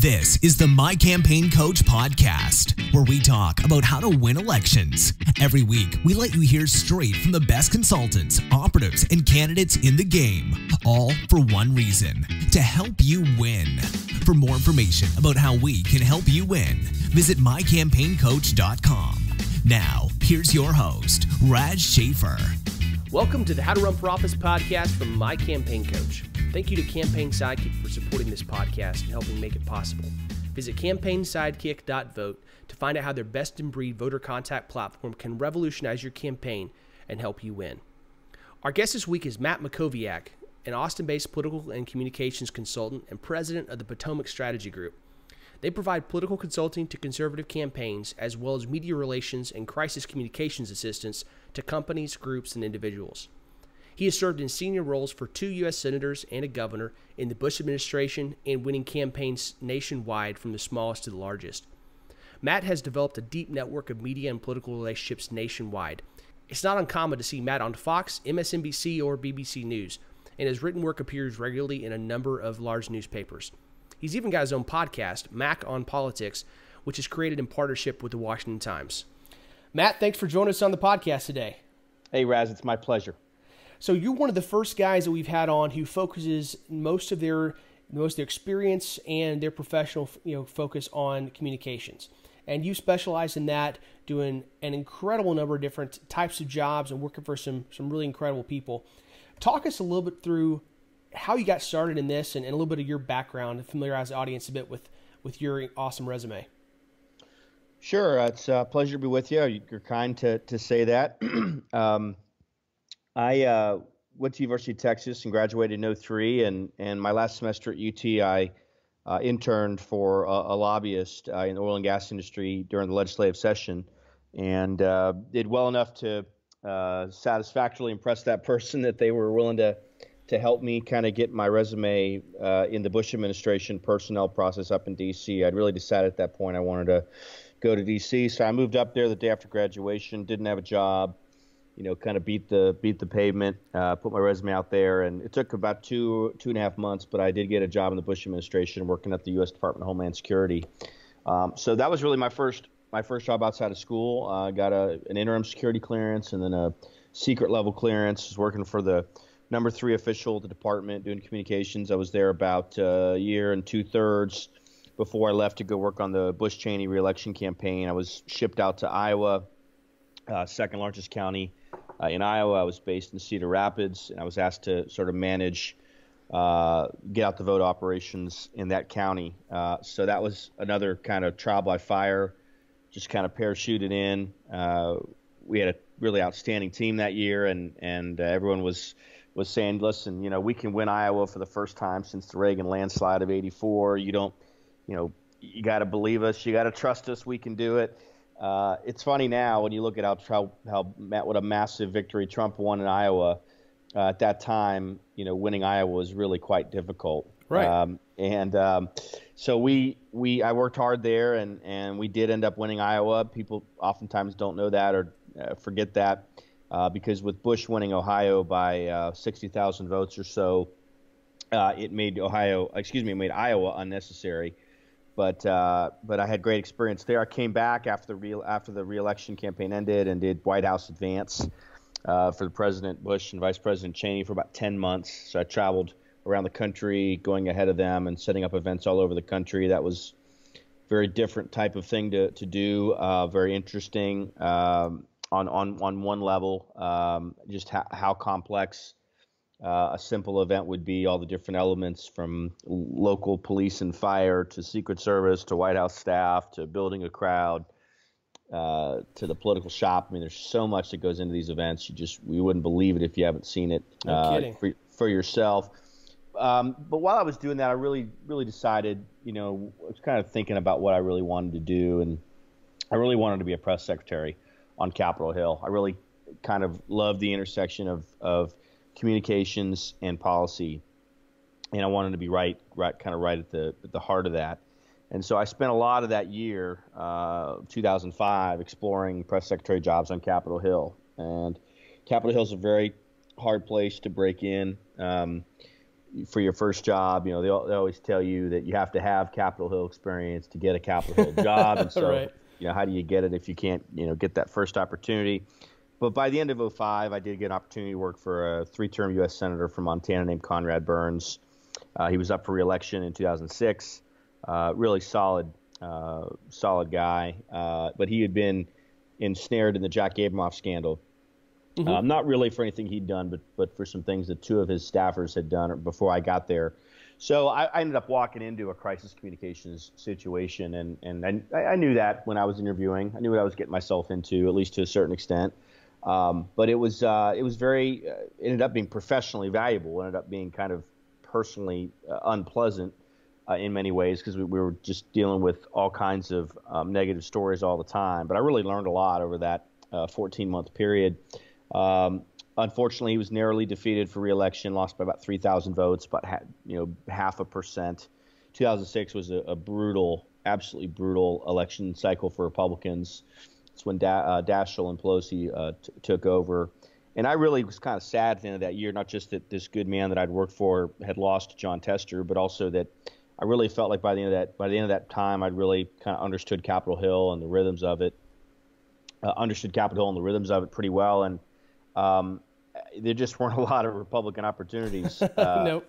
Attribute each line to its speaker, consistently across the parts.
Speaker 1: This is the My Campaign Coach podcast, where we talk about how to win elections. Every week, we let you hear straight from the best consultants, operatives, and candidates in the game, all for one reason: to help you win. For more information about how we can help you win, visit mycampaigncoach.com. Now, here's your host, Raj Schaefer.
Speaker 2: Welcome to the How to Run for Office podcast from My Campaign Coach. Thank you to Campaign Sidekick for supporting this podcast and helping make it possible. Visit campaignsidekick.vote to find out how their best-in-breed voter contact platform can revolutionize your campaign and help you win. Our guest this week is Matt Mackowiak, an Austin-based political and communications consultant and president of the Potomac Strategy Group. They provide political consulting to conservative campaigns as well as media relations and crisis communications assistance to companies, groups, and individuals. He has served in senior roles for 2 U.S. senators and a governor in the Bush administration and winning campaigns nationwide from the smallest to the largest. Matt has developed a deep network of media and political relationships nationwide. It's not uncommon to see Matt on Fox, MSNBC, or BBC News, and his written work appears regularly in a number of large newspapers. He's even got his own podcast, Mac on Politics, which is created in partnership with the Washington Times. Matt, thanks for joining us on the podcast today.
Speaker 3: Hey, Raz, it's my pleasure.
Speaker 2: So you're one of the first guys that we've had on who focuses most of their experience and their professional focus on communications. And you specialize in that, doing an incredible number of different types of jobs and working for some really incredible people. Talk us a little bit through how you got started in this and a little bit of your background to familiarize the audience a bit with your awesome resume.
Speaker 3: Sure. It's a pleasure to be with you. You're kind to say that. I went to University of Texas and graduated in 2003, and my last semester at UT, I interned for a lobbyist in the oil and gas industry during the legislative session, and did well enough to satisfactorily impress that person that they were willing to help me kind of get my resume in the Bush administration personnel process up in D.C. I'd really decided at that point I wanted to go to D.C., so I moved up there the day after graduation, didn't have a job, kind of beat the pavement, put my resume out there, and it took about two and a half months, but I did get a job in the Bush administration working at the U.S. Department of Homeland Security. So that was really my first job outside of school. I got an interim security clearance and then a secret level clearance. I was working for the number 3 official at the department doing communications. I was there about a year and 2/3 before I left to go work on the Bush-Cheney reelection campaign. I was shipped out to Iowa, second largest county in Iowa. I was based in Cedar Rapids, and I was asked to sort of manage get out the vote operations in that county. So that was another kind of trial by fire, just kind of parachuted in. We had a really outstanding team that year, and everyone was saying, listen, we can win Iowa for the first time since the Reagan landslide of '84. You got to believe us. You got to trust us. We can do it. It's funny now when you look at what a massive victory Trump won in Iowa. At that time, winning Iowa was really quite difficult.
Speaker 2: Right.
Speaker 3: So I worked hard there, and we did end up winning Iowa. People oftentimes don't know that or forget that. Because with Bush winning Ohio by 60,000 votes or so, it made Iowa unnecessary. But I had great experience there. I came back after the re-election campaign ended and did White House advance for President Bush and Vice President Cheney for about 10 months. So I traveled around the country, going ahead of them and setting up events all over the country. That was a very different type of thing to do. Very interesting. On one level, just how complex a simple event would be, all the different elements from local police and fire to Secret Service to White House staff to building a crowd to the political shop. I mean, there's so much that goes into these events. You wouldn't believe it if you haven't seen it for yourself. But while I was doing that, I really decided, I was kind of thinking about what I really wanted to do, and I really wanted to be a press secretary on Capitol Hill. I really kind of love the intersection of communications and policy, and I wanted to be right at the heart of that. And so I spent a lot of that year, 2005, exploring press secretary jobs on Capitol Hill. And Capitol Hill is a very hard place to break in. for your first job, they always tell you that you have to have Capitol Hill experience to get a Capitol Hill job. And so,
Speaker 2: Right.
Speaker 3: How do you get it if you can't, get that first opportunity? But by the end of '05, I did get an opportunity to work for a 3-term U.S. Senator from Montana named Conrad Burns. He was up for re-election in 2006. Really solid guy. But he had been ensnared in the Jack Abramoff scandal.
Speaker 2: Mm-hmm.
Speaker 3: Not really for anything he'd done, but for some things that 2 of his staffers had done before I got there. So I ended up walking into a crisis communications situation, and I knew that when I was interviewing. I knew what I was getting myself into, at least to a certain extent. But it was very ended up being professionally valuable. Ended up being kind of personally unpleasant in many ways, because we were just dealing with all kinds of negative stories all the time. But I really learned a lot over that 14-month period. Unfortunately, he was narrowly defeated for re-election, lost by about 3,000 votes, about 0.5%. 2006 was a brutal, absolutely brutal election cycle for Republicans. It's when Daschle and Pelosi took over. And I really was kind of sad at the end of that year, not just that this good man that I'd worked for had lost to John Tester, but also that I really felt like by the end of that time, I'd really kind of understood Capitol Hill and the rhythms of it. Pretty well, and there just weren't a lot of Republican opportunities
Speaker 2: Nope.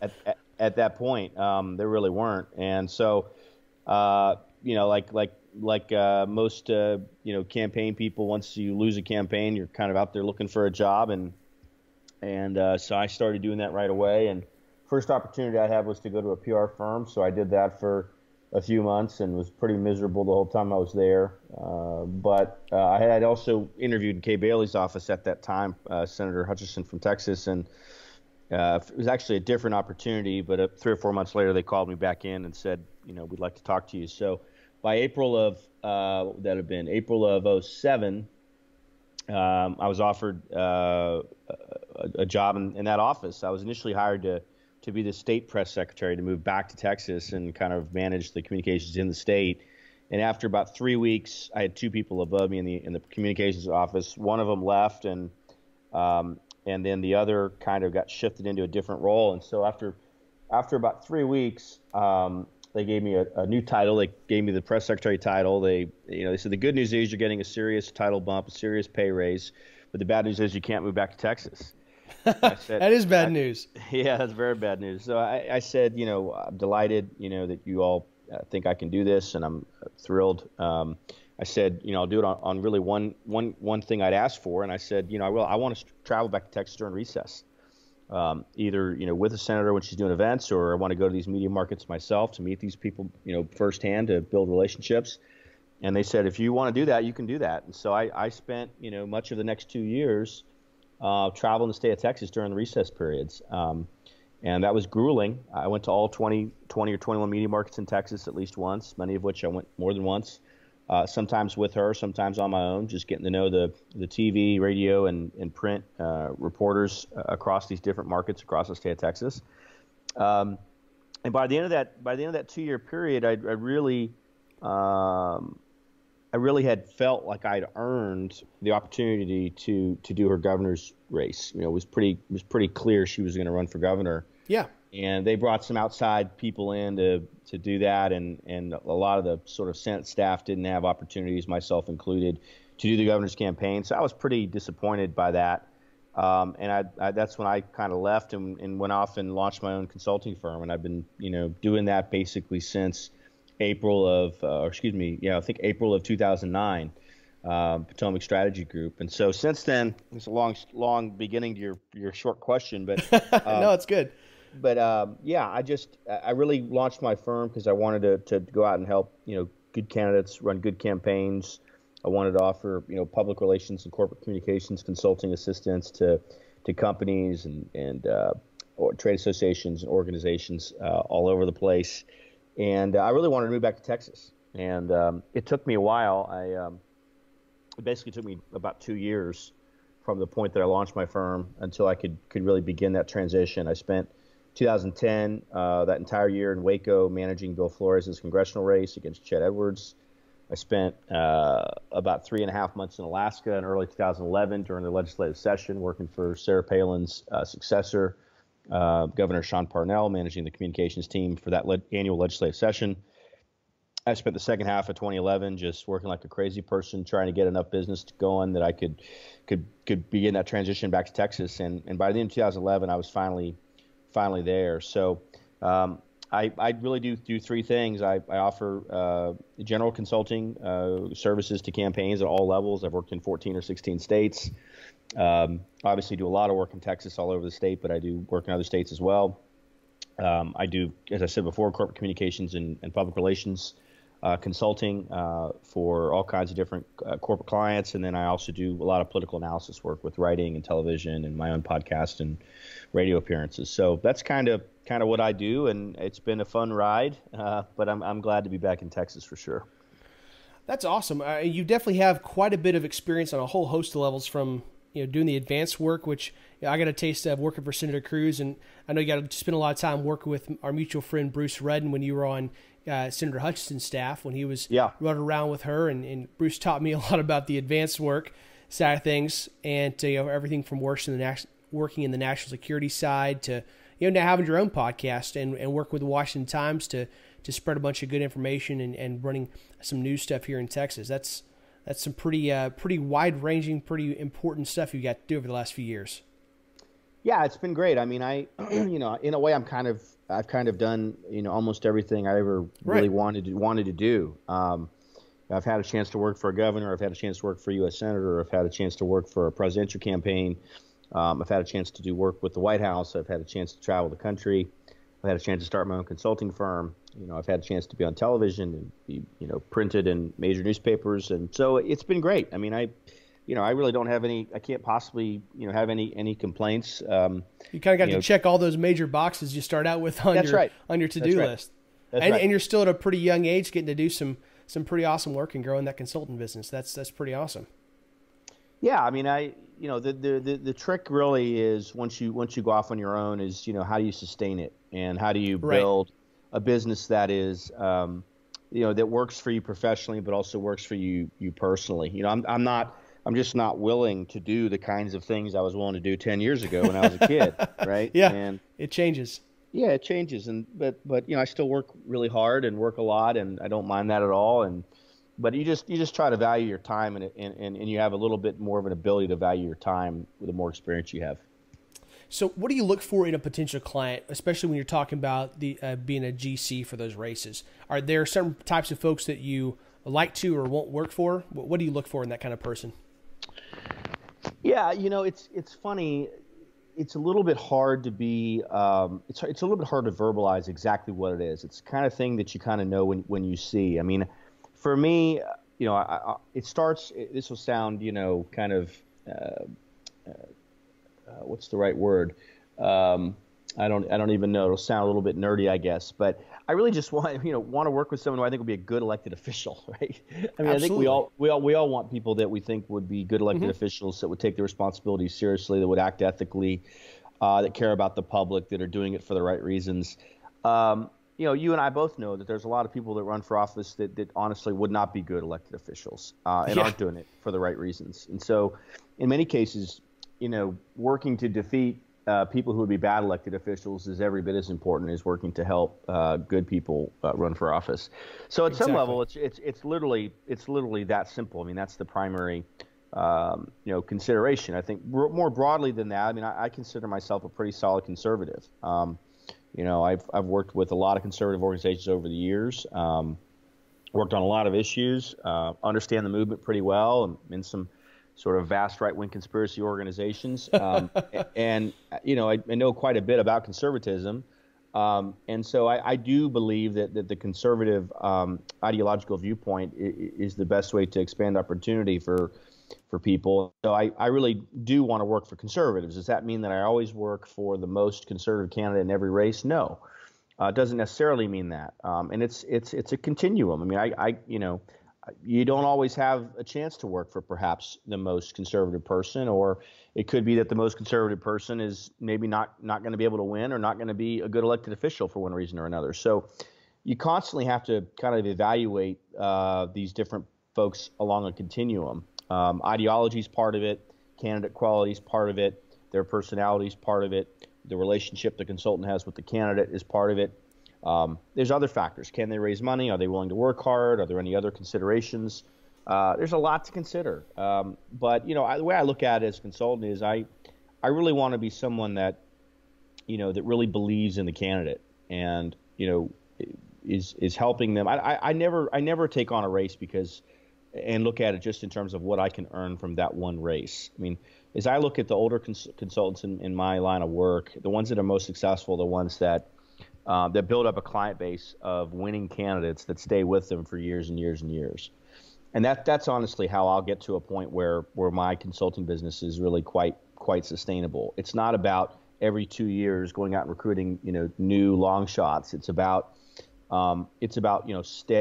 Speaker 3: at that point. There really weren't, and so like most campaign people, once you lose a campaign, you're kind of out there looking for a job, and so I started doing that right away. And first opportunity I had was to go to a PR firm, so I did that for a few months and was pretty miserable the whole time I was there. But I had also interviewed in Kay Bailey's office at that time, Senator Hutchinson from Texas, and it was actually a different opportunity. But 3 or 4 months later, they called me back in and said, we'd like to talk to you. So by April of April of '07, I was offered a job in that office. I was initially hired to be the state press secretary, to move back to Texas and kind of manage the communications in the state. And after about 3 weeks, I had 2 people above me in the communications office. One of them left, and then the other kind of got shifted into a different role. And so after about 3 weeks, they gave me a new title. They gave me the press secretary title. They said the good news is you're getting a serious title bump, a serious pay raise, but the bad news is you can't move back to Texas. I said,
Speaker 2: that is bad news.
Speaker 3: Yeah, that's very bad news. So I said, I'm delighted, that you all think I can do this, and I'm thrilled. I said, I'll do it on really one thing I'd asked for, and I said, I want to travel back to Texas during recess, either with a senator when she's doing events, or I want to go to these media markets myself to meet these people, firsthand, to build relationships. And they said, if you want to do that, you can do that. And so I spent, much of the next 2 years traveling the state of Texas during the recess periods. And that was grueling. I went to all 20 or 21 media markets in Texas at least once, many of which I went more than once, sometimes with her, sometimes on my own, just getting to know the TV, radio, and print reporters across these different markets across the state of Texas. And by the end of that 2-year period, I really had felt like I'd earned the opportunity to do her governor's race. It was pretty clear she was going to run for governor.
Speaker 2: Yeah.
Speaker 3: And they brought some outside people in to do that, and a lot of the sort of Senate staff didn't have opportunities, myself included, to do the governor's campaign. So I was pretty disappointed by that. And that's when I kind of left and went off and launched my own consulting firm. And I've been, doing that basically since April of 2009, Potomac Strategy Group. And so since then, it's a long beginning to your short question, but
Speaker 2: no, it's good.
Speaker 3: But I really launched my firm because I wanted to go out and help good candidates run good campaigns. I wanted to offer public relations and corporate communications consulting assistance to companies and or trade associations and organizations all over the place. And I really wanted to move back to Texas. And it took me a while. It basically took me about 2 years from the point that I launched my firm until I could really begin that transition. I spent 2010, that entire year in Waco, managing Bill Flores' congressional race against Chet Edwards. I spent about 3.5 months in Alaska in early 2011 during the legislative session, working for Sarah Palin's successor Governor Sean Parnell managing the communications team for that annual legislative session. I spent the second half of 2011 just working like a crazy person, trying to get enough business going that I could begin that transition back to Texas. And by the end of 2011, I was finally there. So I really do three things. I offer general consulting services to campaigns at all levels. I've worked in 14 or 16 states. Obviously do a lot of work in Texas, all over the state, but I do work in other states as well. I do, as I said before, corporate communications and public relations consulting for all kinds of different corporate clients. And then I also do a lot of political analysis work with writing and television and my own podcast and radio appearances. So that's kind of what I do, and it's been a fun ride, but I'm glad to be back in Texas for sure.
Speaker 2: That's awesome. You definitely have quite a bit of experience on a whole host of levels, from doing the advanced work, which I got a taste of working for Senator Cruz, and I know you got to spend a lot of time working with our mutual friend Bruce Redden when you were on Senator Hutchinson's staff when he was running around with her, and Bruce taught me a lot about the advanced work side of things, and everything from working in the national security side to now having your own podcast and work with the Washington Times to spread a bunch of good information and running some news stuff here in Texas. That's some pretty wide-ranging, pretty important stuff you got to do over the last few years.
Speaker 3: Yeah, it's been great. I mean, in a way, I've kind of done, almost everything I ever really wanted to do. I've had a chance to work for a governor. I've had a chance to work for a U.S. senator. I've had a chance to work for a presidential campaign. I've had a chance to do work with the White House. I've had a chance to travel the country. I've had a chance to start my own consulting firm. I've had a chance to be on television and be, printed in major newspapers. And so it's been great. I mean, I really don't have any, I can't possibly, have any complaints.
Speaker 2: You kind of got to check all those major boxes you start out with on your to-do list. And you're still at a pretty young age getting to do some pretty awesome work and growing that consultant business. That's pretty awesome.
Speaker 3: Yeah. I mean, the trick really is once you go off on your own is, how do you sustain it and how do you build a business that is, that works for you professionally, but also works for you personally. I'm just not willing to do the kinds of things I was willing to do 10 years ago when I was a kid. Right.
Speaker 2: Yeah.
Speaker 3: And
Speaker 2: it changes.
Speaker 3: Yeah, it changes. But I still work really hard and work a lot, and I don't mind that at all. But you just try to value your time, and you have a little bit more of an ability to value your time with the more experience you have.
Speaker 2: So what do you look for in a potential client, especially when you're talking about the being a GC for those races? Are there certain types of folks that you like to or won't work for? What do you look for in that kind of person?
Speaker 3: Yeah, it's funny. It's a little bit hard to be. It's a little bit hard to verbalize exactly what it is. It's the kind of thing that you kind of know when you see. I mean, for me, it starts. This will sound, kind of. What's the right word? I don't even know. It'll sound a little bit nerdy, I guess. But I really just want to work with someone who I think will be a good elected official, right? I mean,
Speaker 2: Absolutely.
Speaker 3: I think we all want people that we think would be good elected officials that would take their responsibilities seriously, that would act ethically, that care about the public, that are doing it for the right reasons. You and I both know that there's a lot of people that run for office that honestly would not be good elected officials and aren't doing it for the right reasons. And so, in many cases, working to defeat people who would be bad elected officials is every bit as important as working to help good people run for office. So at some level, it's literally that simple. I mean, that's the primary consideration. I think more broadly than that, I mean, I consider myself a pretty solid conservative. I've worked with a lot of conservative organizations over the years, worked on a lot of issues, understand the movement pretty well, and in some sort of vast right-wing conspiracy organizations. And I know quite a bit about conservatism. And so I do believe that the conservative ideological viewpoint is the best way to expand opportunity for people. So I really do want to work for conservatives. Does that mean that I always work for the most conservative candidate in every race? No. It doesn't necessarily mean that. And it's a continuum. I mean, you don't always have a chance to work for perhaps the most conservative person, or it could be that the most conservative person is maybe not going to be able to win or not going to be a good elected official for one reason or another. So you constantly have to kind of evaluate these different folks along a continuum. Ideology is part of it, candidate quality is part of it, their personality is part of it, the relationship the consultant has with the candidate is part of it. There's other factors. Can they raise money? Are they willing to work hard? Are there any other considerations? There's a lot to consider. But the way I look at it as a consultant is I really want to be someone that, that really believes in the candidate and, is helping them. I never take on a race and look at it just in terms of what I can earn from that one race. I mean, as I look at the older consultants in my line of work, the ones that are most successful, the ones that build up a client base of winning candidates that stay with them for years and years and years. And that's honestly how I'll get to a point where my consulting business is really quite sustainable. It's not about every 2 years going out and recruiting, new long shots. It's about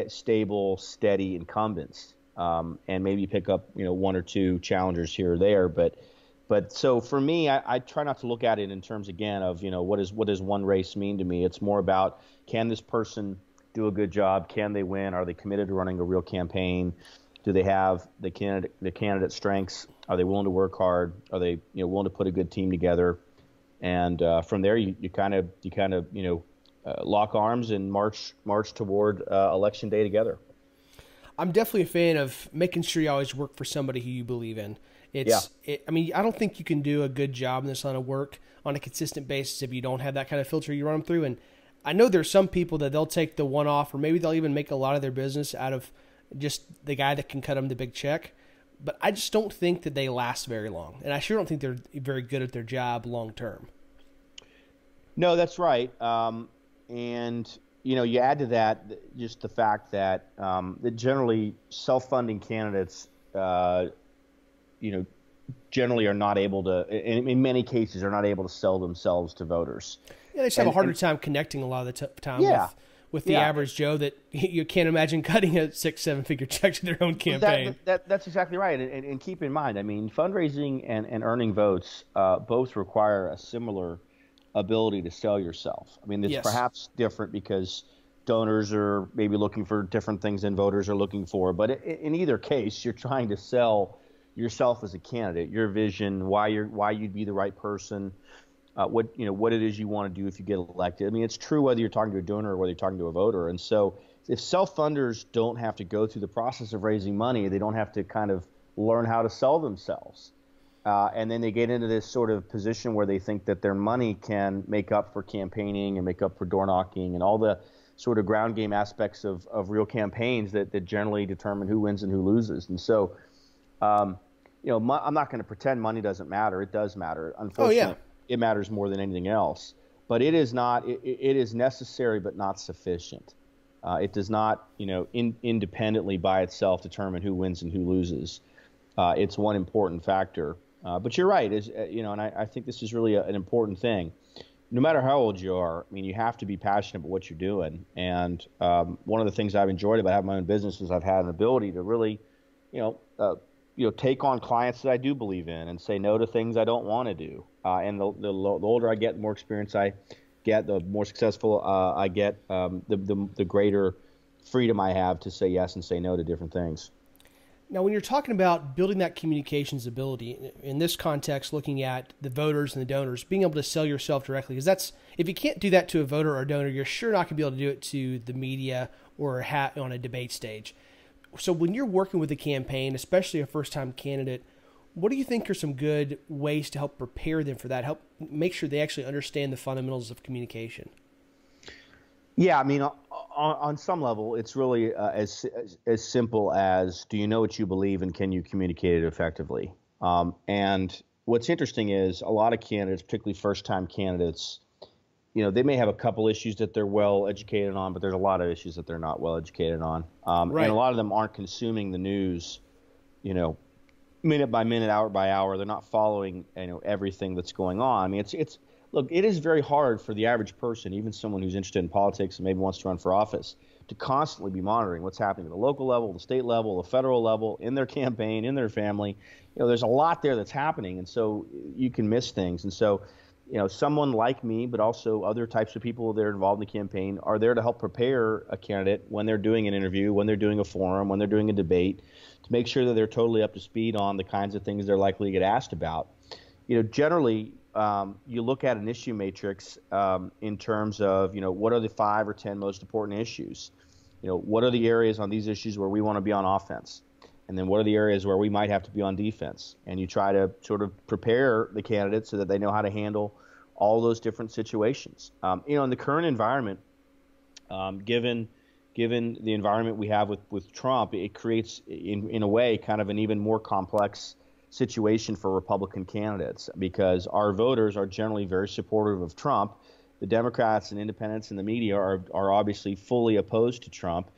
Speaker 3: stable, steady incumbents, and maybe pick up, one or two challengers here or there. But so for me, I try not to look at it in terms, again, of, what does one race mean to me? It's more about, can this person do a good job? Can they win? Are they committed to running a real campaign? Do they have the candidate strengths? Are they willing to work hard? Are they willing to put a good team together? And from there, you kind of lock arms and march toward election day together.
Speaker 2: I'm definitely a fan of making sure you always work for somebody who you believe in. I don't think you can do a good job in this line of work on a consistent basis if you don't have that kind of filter you run them through. And I know there's some people that they'll take the one off, or maybe they'll even make a lot of their business out of just the guy that can cut them the big check. But I just don't think that they last very long. And I sure don't think they're very good at their job long term.
Speaker 3: No, that's right. And you add to that just the fact that generally self-funding candidates, generally are not able to, in many cases, are not able to sell themselves to voters.
Speaker 2: Yeah, they just have a harder time connecting a lot of the time with the average Joe that you can't imagine cutting a 6-7 figure check to their own campaign.
Speaker 3: That's exactly right. And keep in mind, fundraising and earning votes both require a similar ability to sell yourself. It's perhaps different because donors are maybe looking for different things than voters are looking for. But in either case, you're trying to sell yourself as a candidate, your vision, why you'd be the right person, what it is you want to do if you get elected. It's true whether you're talking to a donor or whether you're talking to a voter. And so if self-funders don't have to go through the process of raising money, they don't have to kind of learn how to sell themselves. And then they get into this sort of position where they think that their money can make up for campaigning and make up for door knocking and all the sort of ground game aspects of real campaigns that generally determine who wins and who loses. And so, I'm not going to pretend money doesn't matter. It does matter. Unfortunately, it matters more than anything else. But it is not. It is necessary, but not sufficient. It does not, independently by itself determine who wins and who loses. It's one important factor. But you're right. And I think this is really an important thing. No matter how old you are, you have to be passionate about what you're doing. And one of the things I've enjoyed about having my own business is I've had an ability to really, take on clients that I do believe in and say no to things I don't want to do. And the older I get, the more experience I get, the more successful I get, the greater freedom I have to say yes and say no to different things.
Speaker 2: Now, when you're talking about building that communications ability, in this context, looking at the voters and the donors, being able to sell yourself directly, because if you can't do that to a voter or a donor, you're sure not going to be able to do it to the media or on a debate stage. So when you're working with a campaign, especially a first-time candidate, what do you think are some good ways to help prepare them for that, help make sure they actually understand the fundamentals of communication?
Speaker 3: Yeah, on some level, it's really as simple as, do you know what you believe and can you communicate it effectively? And what's interesting is a lot of candidates, particularly first-time candidates, they may have a couple issues that they're well educated on, but there's a lot of issues that they're not well educated on.
Speaker 2: Right.
Speaker 3: And a lot of them aren't consuming the news, minute by minute, hour by hour. They're not following, everything that's going on. Look, it is very hard for the average person, even someone who's interested in politics and maybe wants to run for office, to constantly be monitoring what's happening at the local level, the state level, the federal level, in their campaign, in their family. There's a lot there that's happening, and so you can miss things. And so, someone like me, but also other types of people that are involved in the campaign, are there to help prepare a candidate when they're doing an interview, when they're doing a forum, when they're doing a debate, to make sure that they're totally up to speed on the kinds of things they're likely to get asked about. Generally, you look at an issue matrix in terms of, what are the 5 or 10 most important issues? What are the areas on these issues where we want to be on offense? And then what are the areas where we might have to be on defense? And you try to sort of prepare the candidates so that they know how to handle all those different situations. In the current environment, given the environment we have with Trump, it creates, in a way, kind of an even more complex situation for Republican candidates, because our voters are generally very supportive of Trump. The Democrats and independents and the media are obviously fully opposed to Trump.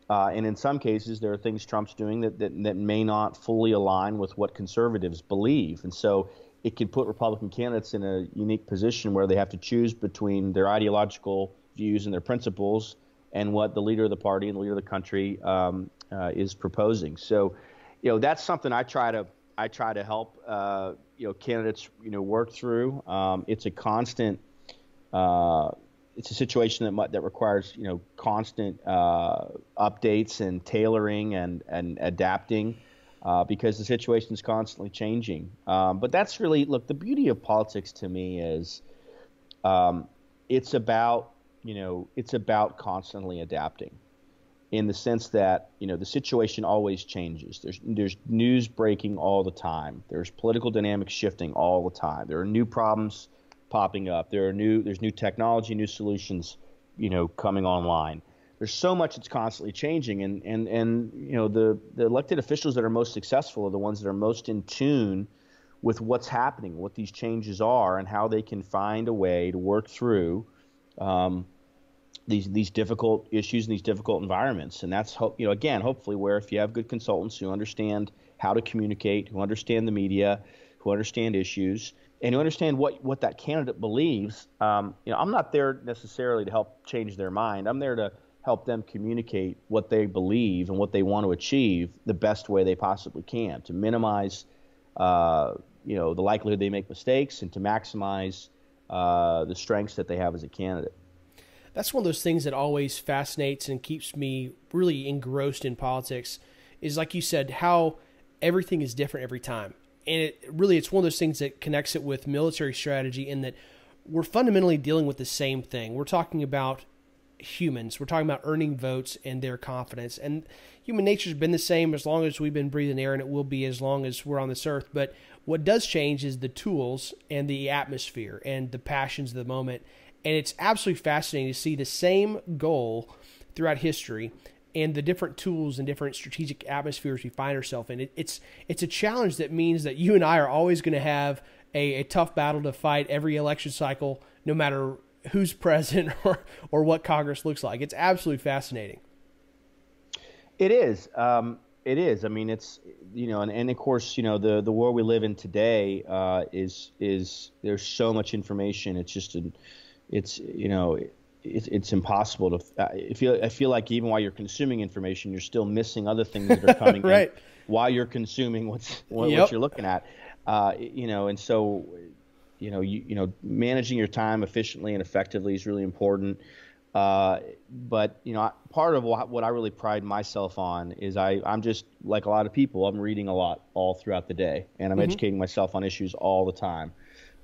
Speaker 3: And in some cases, there are things Trump's doing that may not fully align with what conservatives believe. And so it can put Republican candidates in a unique position where they have to choose between their ideological views and their principles and what the leader of the party and the leader of the country is proposing. So, that's something I try to help candidates work through. It's a constant. It's a situation that requires constant updates and tailoring and adapting because the situation is constantly changing. But that's really, look, the beauty of politics to me is it's about constantly adapting, in the sense that the situation always changes. There's news breaking all the time. There's political dynamics shifting all the time. There are new problems popping up. There's new technology, new solutions, coming online. There's so much that's constantly changing, and the elected officials that are most successful are the ones that are most in tune with what's happening, what these changes are, and how they can find a way to work through these difficult issues and these difficult environments. And that's again, hopefully, where if you have good consultants who understand how to communicate, who understand the media, who understand issues, and who understand what that candidate believes. I'm not there necessarily to help change their mind. I'm there to help them communicate what they believe and what they want to achieve the best way they possibly can, to minimize the likelihood they make mistakes and to maximize the strengths that they have as a candidate.
Speaker 2: That's one of those things that always fascinates and keeps me really engrossed in politics, is, like you said, how everything is different every time. And it's one of those things that connects it with military strategy, in that we're fundamentally dealing with the same thing. We're talking about humans. We're talking about earning votes and their confidence. And human nature's been the same as long as we've been breathing air, and it will be as long as we're on this earth. But what does change is the tools and the atmosphere and the passions of the moment. And it's absolutely fascinating to see the same goal throughout history and the different tools and different strategic atmospheres we find ourselves in. It's a challenge that means that you and I are always going to have a tough battle to fight every election cycle, no matter who's president or what Congress looks like. It's absolutely fascinating.
Speaker 3: It is. It is. I mean, it's, and of course, the world we live in today is there's so much information. It's just it's impossible to. I feel like even while you're consuming information, you're still missing other things that are coming right. in while you're consuming what you're looking at. And so, managing your time efficiently and effectively is really important. But part of what I really pride myself on is I'm just like a lot of people. I'm reading a lot all throughout the day, and I'm educating myself on issues all the time.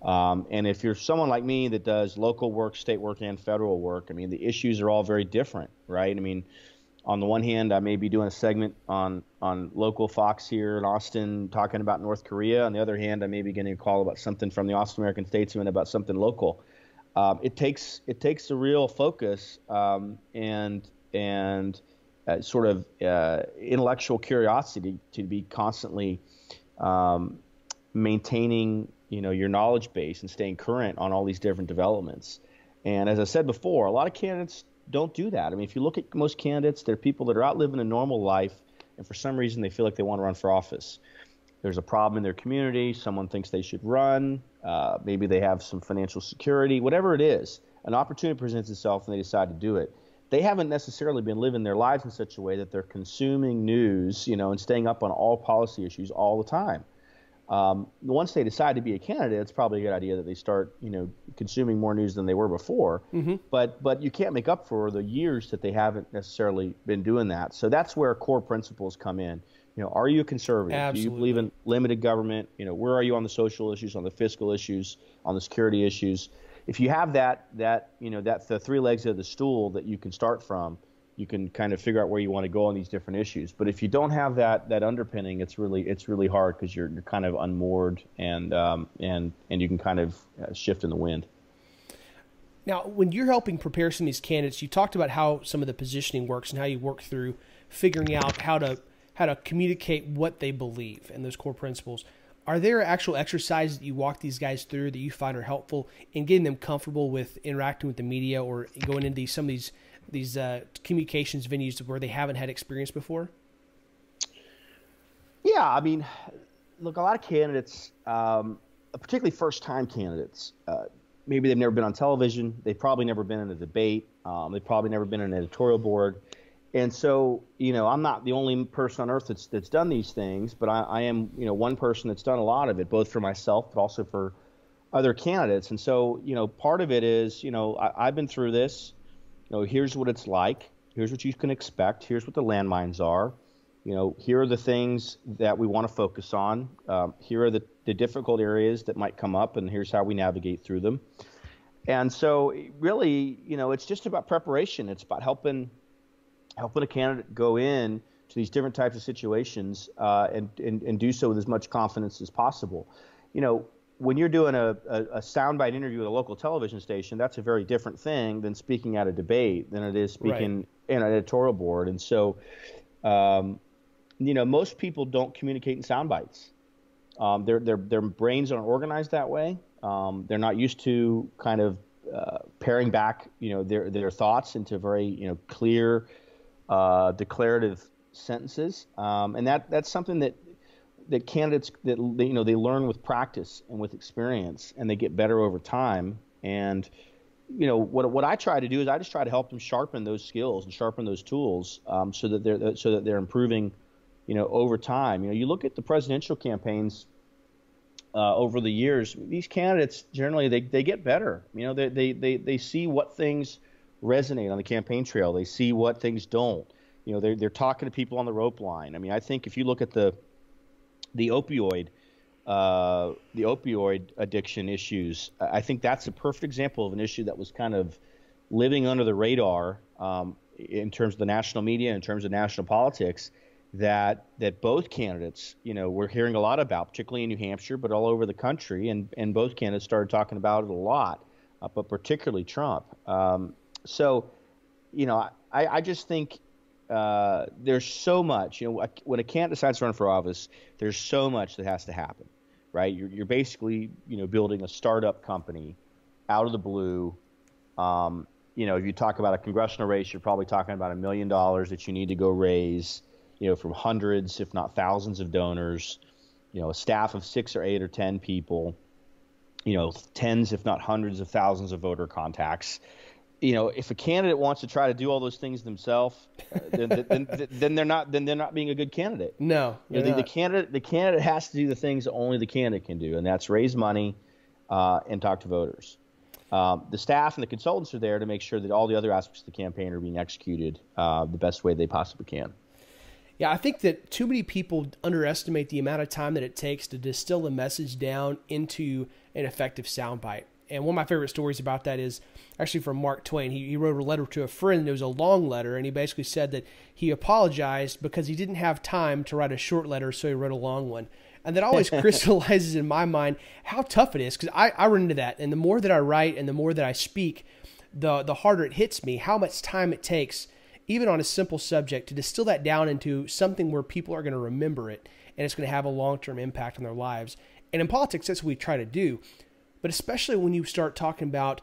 Speaker 3: And if you're someone like me that does local work, state work, and federal work, I mean, the issues are all very different, right? I mean, on the one hand, I may be doing a segment on local Fox here in Austin talking about North Korea. On the other hand, I may be getting a call about something from the Austin American Statesman about something local. It takes a real focus and sort of intellectual curiosity to be constantly maintaining your knowledge base and staying current on all these different developments. And as I said before, a lot of candidates don't do that. I mean, if you look at most candidates, they're people that are out living a normal life, and for some reason they feel like they want to run for office. There's a problem in their community. Someone thinks they should run. Maybe they have some financial security. Whatever it is, an opportunity presents itself and they decide to do it. They haven't necessarily been living their lives in such a way that they're consuming news, and staying up on all policy issues all the time. Once they decide to be a candidate, it's probably a good idea that they start, consuming more news than they were before. But you can't make up for the years that they haven't necessarily been doing that. So that's where core principles come in. Are you a conservative?
Speaker 2: Absolutely.
Speaker 3: Do you believe in limited government? Where are you on the social issues, on the fiscal issues, on the security issues? If you have that's the three legs of the stool that you can start from, you can kind of figure out where you want to go on these different issues. But if you don't have that underpinning, it's really hard, because you're kind of unmoored, and you can kind of shift in the wind.
Speaker 2: Now, when you're helping prepare some of these candidates, you talked about how some of the positioning works and how you work through figuring out how to communicate what they believe and those core principles. Are there actual exercises that you walk these guys through that you find are helpful in getting them comfortable with interacting with the media or going into some of these communications venues where they haven't had experience before?
Speaker 3: Yeah, I mean, look, a lot of candidates, particularly first-time candidates, maybe they've never been on television. They've probably never been in a debate. They've probably never been in an editorial board. And so, I'm not the only person on earth that's done these things, but I am, one person that's done a lot of it, both for myself, but also for other candidates. And so, part of it is, I've been through this. Here's what it's like. Here's what you can expect. Here's what the landmines are. Here are the things that we want to focus on. Here are the difficult areas that might come up, and here's how we navigate through them. And so really, it's just about preparation. It's about helping a candidate go in to these different types of situations and do so with as much confidence as possible. When you're doing a soundbite interview at a local television station, that's a very different thing than speaking at a debate than it is speaking in an editorial board. And so, most people don't communicate in sound bites. Their brains aren't organized that way. They're not used to kind of paring back, their thoughts into very, clear, declarative sentences. And that's something that candidates that they learn with practice and with experience, and they get better over time. And what I try to do is I just try to help them sharpen those skills and sharpen those tools, so that they're improving, over time. You look at the presidential campaigns over the years. These candidates generally they get better. They see what things resonate on the campaign trail. They see what things don't. They're talking to people on the rope line. I mean, I think if you look at the opioid addiction issues, I think that's a perfect example of an issue that was kind of living under the radar in terms of the national media, in terms of national politics, that both candidates, we're hearing a lot about, particularly in New Hampshire, but all over the country, and both candidates started talking about it a lot, but particularly Trump. So, I just think there's so much, when a candidate decides to run for office, there's so much that has to happen, right? You're basically, building a startup company out of the blue. If you talk about a congressional race, you're probably talking about $1 million that you need to go raise, from hundreds, if not thousands of donors, a staff of 6 or 8 or 10 people, tens, if not hundreds of thousands of voter contacts. If a candidate wants to try to do all those things themselves, then they're not being a good candidate.
Speaker 2: No,
Speaker 3: the candidate has to do the things that only the candidate can do, and that's raise money and talk to voters. The staff and the consultants are there to make sure that all the other aspects of the campaign are being executed the best way they possibly can.
Speaker 2: Yeah, I think that too many people underestimate the amount of time that it takes to distill a message down into an effective soundbite. And one of my favorite stories about that is actually from Mark Twain. He wrote a letter to a friend. It was a long letter, and he basically said that he apologized because he didn't have time to write a short letter, so he wrote a long one. And that always crystallizes in my mind how tough it is, because I run into that. And the more that I write and the more that I speak, the harder it hits me, how much time it takes, even on a simple subject, to distill that down into something where people are going to remember it, and it's going to have a long-term impact on their lives. And in politics, that's what we try to do. But especially when you start talking about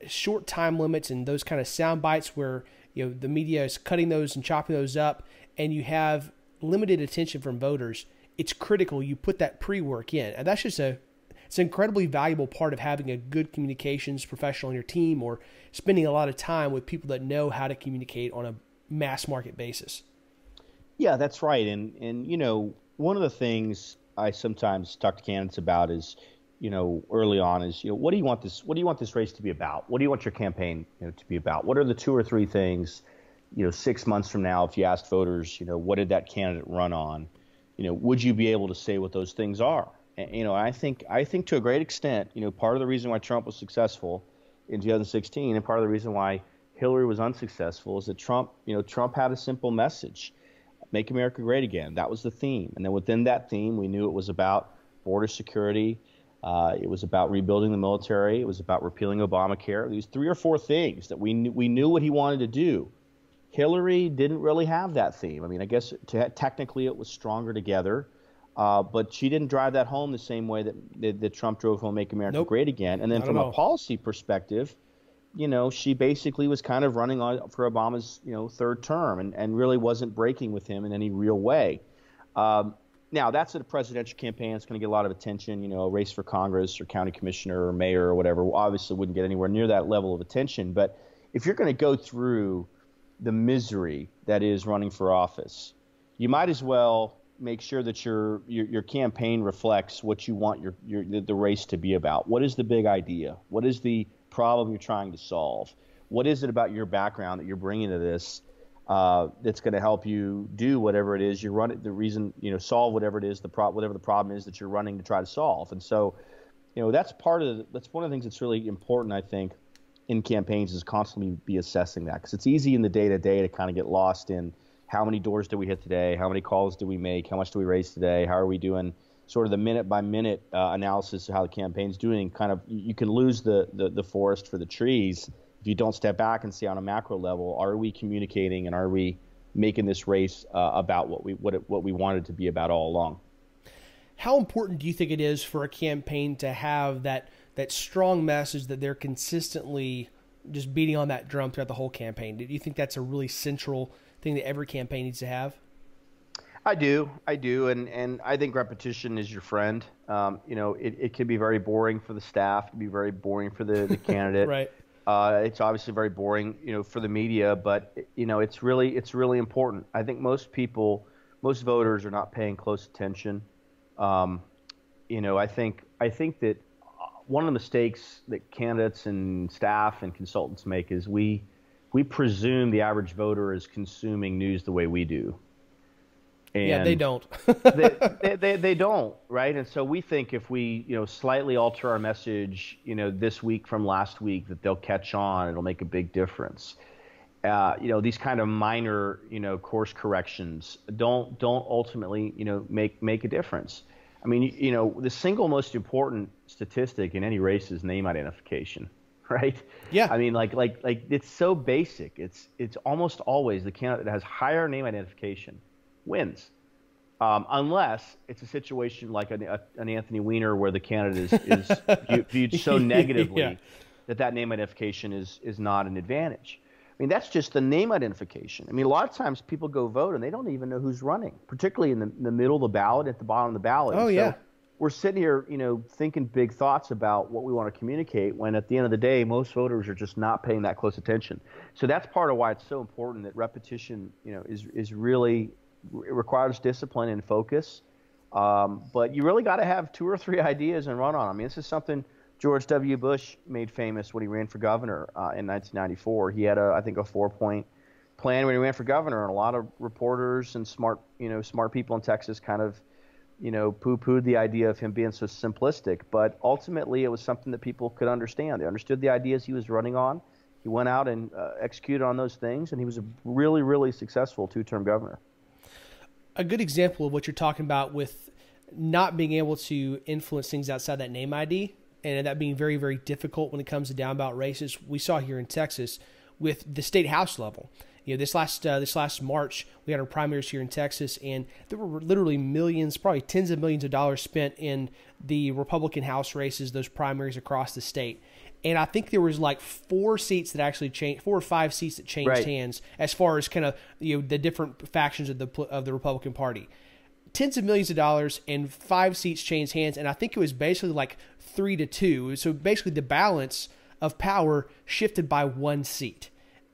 Speaker 2: short time limits and those kind of sound bites where the media is cutting those and chopping those up, and you have limited attention from voters, it's critical you put that pre-work in. And that's just it's an incredibly valuable part of having a good communications professional on your team, or spending a lot of time with people that know how to communicate on a mass market basis.
Speaker 3: Yeah, that's right. And one of the things I sometimes talk to candidates about is, early on is, what do you want this race to be about? What do you want your campaign to be about? What are the 2 or 3 things 6 months from now, if you asked voters, what did that candidate run on, would you be able to say what those things are? And, I think to a great extent, part of the reason why Trump was successful in 2016 and part of the reason why Hillary was unsuccessful is that Trump had a simple message: make America great again. That was the theme. And then within that theme, we knew it was about border security. It was about rebuilding the military. It was about repealing Obamacare. These 3 or 4 things that we knew what he wanted to do. Hillary didn't really have that theme. I mean, I guess technically it was Stronger Together, but she didn't drive that home the same way that Trump drove home Make America Great Again. And then from a policy perspective, she basically was kind of running on for Obama's, 3rd term and really wasn't breaking with him in any real way. Now, that's a presidential campaign. It's going to get a lot of attention. A race for Congress or county commissioner or mayor or whatever obviously wouldn't get anywhere near that level of attention. But if you're going to go through the misery that is running for office, you might as well make sure that your campaign reflects what you want the race to be about. What is the big idea? What is the problem you're trying to solve? What is it about your background that you're bringing to this that's going to help you do whatever it is you're running, solve whatever it is, whatever the problem is that you're running to try to solve. And so, that's one of the things that's really important, I think, in campaigns, is constantly be assessing that, because it's easy in the day-to-day to kind of get lost in how many doors do we hit today, how many calls do we make, how much do we raise today, how are we doing, sort of the minute-by-minute analysis of how the campaign's doing. Kind of, you can lose the forest for the trees if you don't step back and see on a macro level, are we communicating and are we making this race about what we wanted to be about all along?
Speaker 2: How important do you think it is for a campaign to have that strong message that they're consistently just beating on that drum throughout the whole campaign? Do you think that's a really central thing that every campaign needs to have?
Speaker 3: I do. And I think repetition is your friend. It can be very boring for the staff, it can be very boring for the candidate.
Speaker 2: Right.
Speaker 3: It's obviously very boring, for the media, but it's really important. I think most voters are not paying close attention. I think that one of the mistakes that candidates and staff and consultants make is we presume the average voter is consuming news the way we do. And
Speaker 2: yeah, they don't.
Speaker 3: they don't, right? And so we think if we, slightly alter our message, this week from last week, that they'll catch on. It'll make a big difference. These kind of minor, course corrections don't ultimately, make a difference. I mean, the single most important statistic in any race is name identification, right?
Speaker 2: Yeah.
Speaker 3: I mean, like it's so basic. It's almost always the candidate that has higher name identification wins, unless it's a situation like an Anthony Weiner where the candidate is viewed so negatively that name identification is not an advantage. I mean, that's just the name identification. I mean, a lot of times people go vote and they don't even know who's running, particularly in the middle of the ballot, at the bottom of the ballot.
Speaker 2: Oh, yeah.
Speaker 3: So we're sitting here, thinking big thoughts about what we want to communicate, when at the end of the day, most voters are just not paying that close attention. So that's part of why it's so important that repetition, is really, it requires discipline and focus. But you really got to have 2 or 3 ideas and run on them. I mean, this is something George W. Bush made famous when he ran for governor in 1994. He had I think a 4-point plan when he ran for governor, and a lot of reporters and smart people in Texas kind of, poo-pooed the idea of him being so simplistic. But ultimately, it was something that people could understand. They understood the ideas he was running on. He went out and executed on those things, and he was a really, really successful 2-term governor.
Speaker 2: A good example of what you're talking about with not being able to influence things outside that name ID, and that being very, very difficult when it comes to down ballot races, we saw here in Texas with the state house level. This last March, we had our primaries here in Texas, and there were literally millions, probably tens of millions of dollars spent in the Republican House races, those primaries across the state. And I think there was like 4 seats that actually changed, 4 or 5 seats that changed hands, as far as kind of the different factions of the Republican Party. Tens of millions of dollars and 5 seats changed hands, and I think it was basically like 3-2. So basically, the balance of power shifted by 1 seat,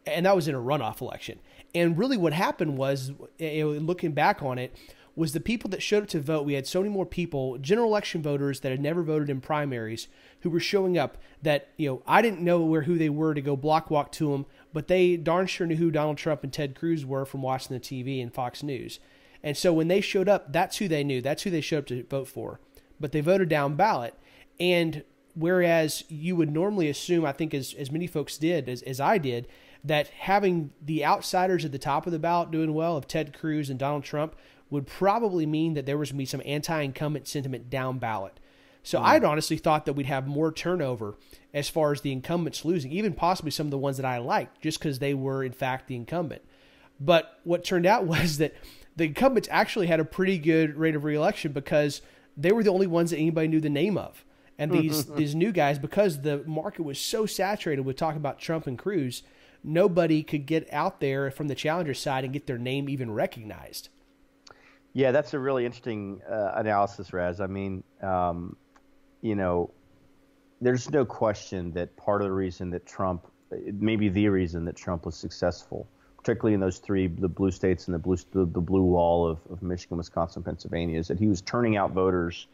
Speaker 2: and that was in a runoff election. And really, what happened was, looking back on it, was the people that showed up to vote. We had so many more people, general election voters that had never voted in primaries, who were showing up that, I didn't know who they were to go block walk to them, but they darn sure knew who Donald Trump and Ted Cruz were from watching the TV and Fox News. And so when they showed up, that's who they knew. That's who they showed up to vote for. But they voted down ballot. And whereas you would normally assume, I think as many folks did, as I did, that having the outsiders at the top of the ballot doing well of Ted Cruz and Donald Trump would probably mean that there was going to be some anti-incumbent sentiment down ballot. So I'd honestly thought that we'd have more turnover as far as the incumbents losing, even possibly some of the ones that I liked, just because they were, in fact, the incumbent. But what turned out was that the incumbents actually had a pretty good rate of reelection because they were the only ones that anybody knew the name of. And these new guys, because the market was so saturated with talking about Trump and Cruz, nobody could get out there from the challenger side and get their name even recognized.
Speaker 3: Yeah, that's a really interesting analysis, Raz. I mean, there's no question that part of the reason that Trump, maybe the reason that Trump was successful, particularly in those three, the blue states and the blue wall of Michigan, Wisconsin, Pennsylvania, is that he was turning out voters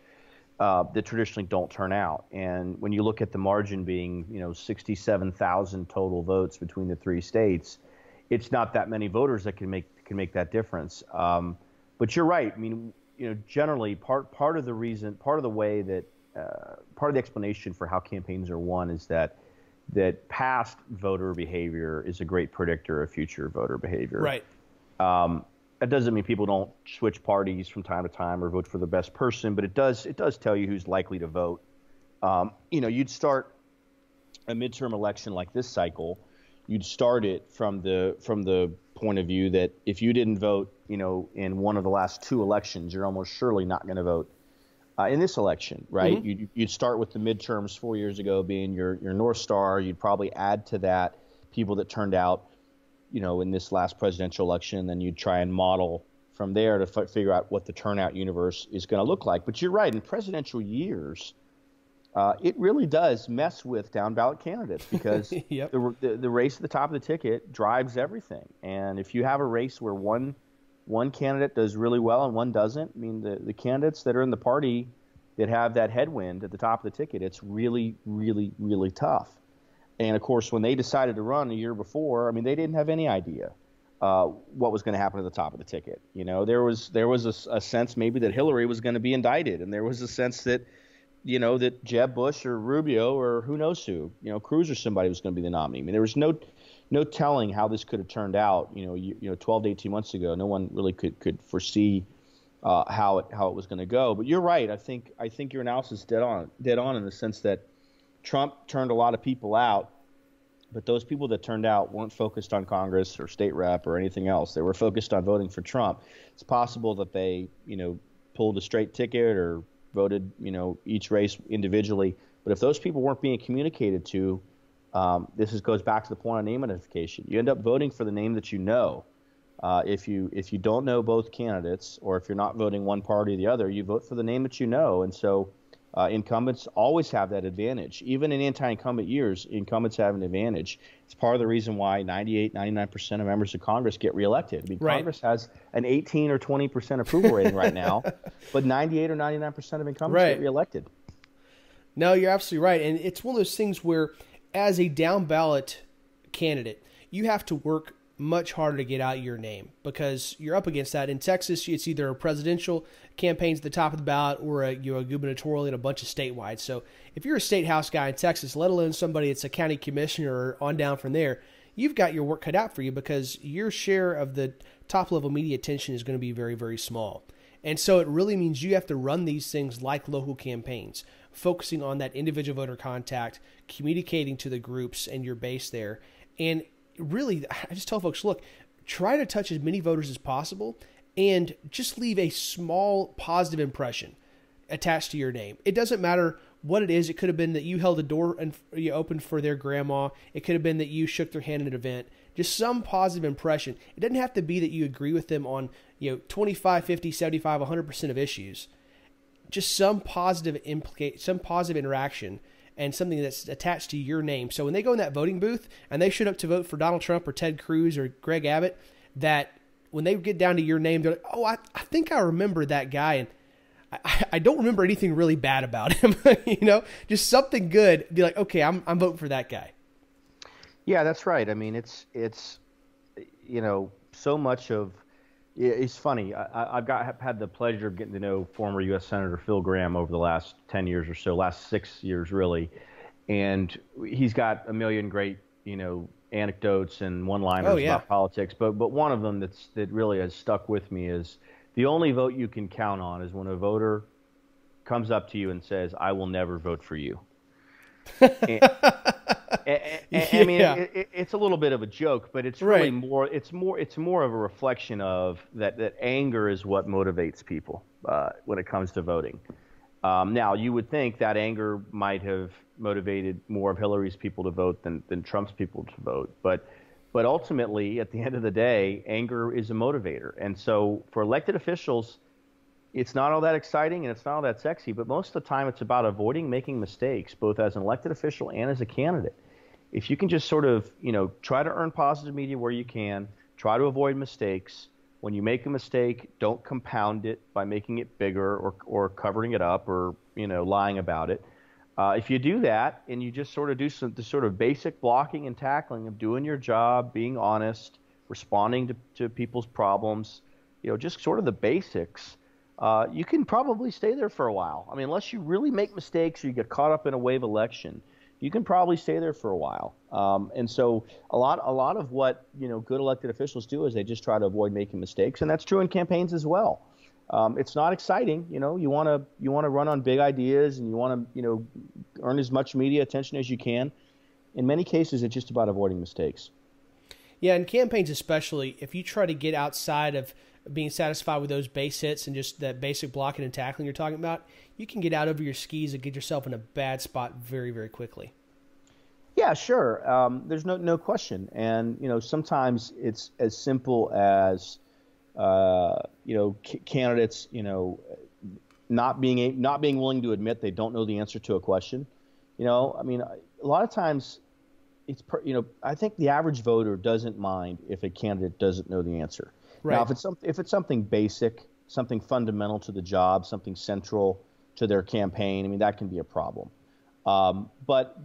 Speaker 3: that traditionally don't turn out. And when you look at the margin being, 67,000 total votes between the three states, it's not that many voters that can make that difference. But you're right. I mean, generally part of the reason, part of the way that, part of the explanation for how campaigns are won is that past voter behavior is a great predictor of future voter behavior.
Speaker 2: Right.
Speaker 3: That doesn't mean people don't switch parties from time to time or vote for the best person, but it does tell you who's likely to vote. You'd start a midterm election like this cycle, you'd start it from the point of view that if you didn't vote, in one of the last two elections, you're almost surely not going to vote in this election, right? Mm-hmm. You'd start with the midterms 4 years ago being your North Star. You'd probably add to that people that turned out, in this last presidential election. Then you'd try and model from there to figure out what the turnout universe is going to look like. But you're right, in presidential years, it really does mess with down ballot candidates because
Speaker 2: yep.
Speaker 3: the race at the top of the ticket drives everything. And if you have a race where one candidate does really well and one doesn't, I mean, the candidates that are in the party that have that headwind at the top of the ticket, it's really, really, really tough. And of course, when they decided to run a year before, I mean, they didn't have any idea what was going to happen at the top of the ticket. There was a sense maybe that Hillary was going to be indicted, and there was a sense that that Jeb Bush or Rubio or who knows who, Cruz or somebody was going to be the nominee. I mean, there was no telling how this could have turned out. 12 to 18 months ago, no one really could foresee how it was going to go. But you're right. I think your analysis is dead on in the sense that Trump turned a lot of people out, but those people that turned out weren't focused on Congress or state rep or anything else. They were focused on voting for Trump. It's possible that they, pulled a straight ticket or voted, each race individually. But if those people weren't being communicated to, this goes back to the point on name identification. You end up voting for the name that you know. If you don't know both candidates, or if you're not voting one party or the other, you vote for the name that you know. And so incumbents always have that advantage. Even in anti-incumbent years, incumbents have an advantage. It's part of the reason why 99% of members of Congress get reelected. I mean,
Speaker 2: right.
Speaker 3: Congress has an 18 or 20% approval rating right now, but 98 or 99% of incumbents
Speaker 2: right.
Speaker 3: get reelected.
Speaker 2: No, you're absolutely right. And it's one of those things where, as a down ballot candidate, you have to work much harder to get out your name because you're up against that. In Texas, it's either a presidential campaigns at the top of the ballot or a gubernatorial and a bunch of statewide. So if you're a state house guy in Texas, let alone somebody that's a county commissioner or on down from there, you've got your work cut out for you because your share of the top level media attention is going to be very, very small. And so it really means you have to run these things like local campaigns, focusing on that individual voter contact, communicating to the groups and your base there. And really, I just tell folks, look, try to touch as many voters as possible and just leave a small positive impression attached to your name. It doesn't matter what it is. It could have been that you held a door and you opened for their grandma. It could have been that you shook their hand at an event. Just some positive impression. It doesn't have to be that you agree with them on 25, 50, 75, 100% of issues. Just some positive interaction and something that's attached to your name. So when they go in that voting booth and they showed up to vote for Donald Trump or Ted Cruz or Greg Abbott, that when they get down to your name, they're like, oh, I think I remember that guy, and I don't remember anything really bad about him. Just something good. Be like, okay, I'm voting for that guy.
Speaker 3: Yeah, that's right. I mean, so much of it's funny. I've had the pleasure of getting to know former U.S. Senator Phil Gramm over the last 10 years or so, last 6 years really, and he's got a million great anecdotes and one-liners about politics. But one of them that really has stuck with me is the only vote you can count on is when a voter comes up to you and says, "I will never vote for you." I mean, it's a little bit of a joke, but it's really more. It's more of a reflection of that anger is what motivates people when it comes to voting. Now, you would think that anger might have motivated more of Hillary's people to vote than Trump's people to vote, but ultimately, at the end of the day, anger is a motivator, and so for elected officials, it's not all that exciting and it's not all that sexy, but most of the time it's about avoiding making mistakes, both as an elected official and as a candidate. If you can just sort of, try to earn positive media where you can, try to avoid mistakes. When you make a mistake, don't compound it by making it bigger or covering it up or, lying about it. If you do that and you just sort of do the sort of basic blocking and tackling of doing your job, being honest, responding to people's problems, just sort of the basics, you can probably stay there for a while. I mean, unless you really make mistakes or you get caught up in a wave election, you can probably stay there for a while. And so a lot of what good elected officials do is they just try to avoid making mistakes, and that's true in campaigns as well. It's not exciting, you want to run on big ideas and you want to earn as much media attention as you can. In many cases, it's just about avoiding mistakes.
Speaker 2: Yeah, in campaigns especially, if you try to get outside of being satisfied with those base hits and just that basic blocking and tackling you're talking about, you can get out over your skis and get yourself in a bad spot very, very quickly.
Speaker 3: Yeah, sure. There's no question. And, sometimes it's as simple as, candidates, not being willing to admit they don't know the answer to a question. I mean, a lot of times I think the average voter doesn't mind if a candidate doesn't know the answer. Right. Now, if it's something basic, something fundamental to the job, something central to their campaign, I mean, that can be a problem. But